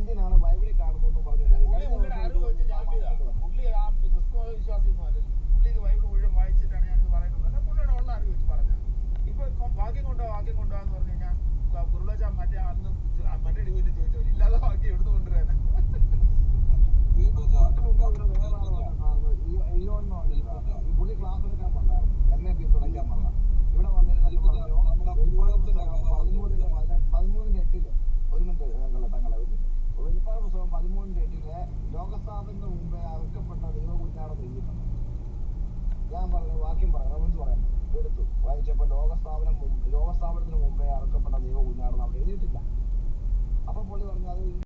എന്തിനാണ് ബൈബിളിൽ കാണുന്നതെന്ന് പറഞ്ഞു. പുള്ളി ആ ക്രിസ്തു വിശ്വാസിയൊന്നും അല്ലല്ലോ. പുള്ളി ഇത് ബൈബിൾ മുഴുവൻ വായിച്ചിട്ടാണ് ഞാനിത് പറയുന്നത്. അല്ല, പുള്ളിയുടെ ഉള്ള അറിവ് വെച്ച് പറഞ്ഞ ഇപ്പൊ വാക്യം കൊണ്ടുപോകാന്ന് പറഞ്ഞു കഴിഞ്ഞാൽ ഗുരുളച്ച മറ്റേ അന്ന് മറ്റേ ഡിഗ്രി ചോദിച്ചവർ ഇല്ലാതെ വാക്യം എടുത്തു കൊണ്ടുവരാനാ. പുള്ളി ക്ലാസ് എടുക്കാൻ വന്നായിരുന്നു, NAP തുടങ്ങാൻ വന്ന. ഇവിടെ വന്നിരുന്നല്ലോ പറഞ്ഞു 13:8 ഒരു മിനിറ്റ് തങ്ങളെ വെളിപ്പാട് പുസ്തകം 13:8 ലോകസ്ഥാപനത്തിന് മുമ്പേ അറുക്കപ്പെട്ട ദൈവകുഞ്ഞാണെന്ന് എഴുതിയിട്ടുണ്ട്. ഞാൻ പറഞ്ഞു വാക്യം പറയാം, റമൻസ് പറയുന്നു, എടുത്തു വായിച്ചപ്പോൾ ലോകസ്ഥാപനത്തിന് മുമ്പേ അറുക്കപ്പെട്ട ദൈവകുഞ്ഞാണെന്ന് അവിടെ എഴുതിയിട്ടില്ല. അപ്പൊ പുള്ളി പറഞ്ഞു അത്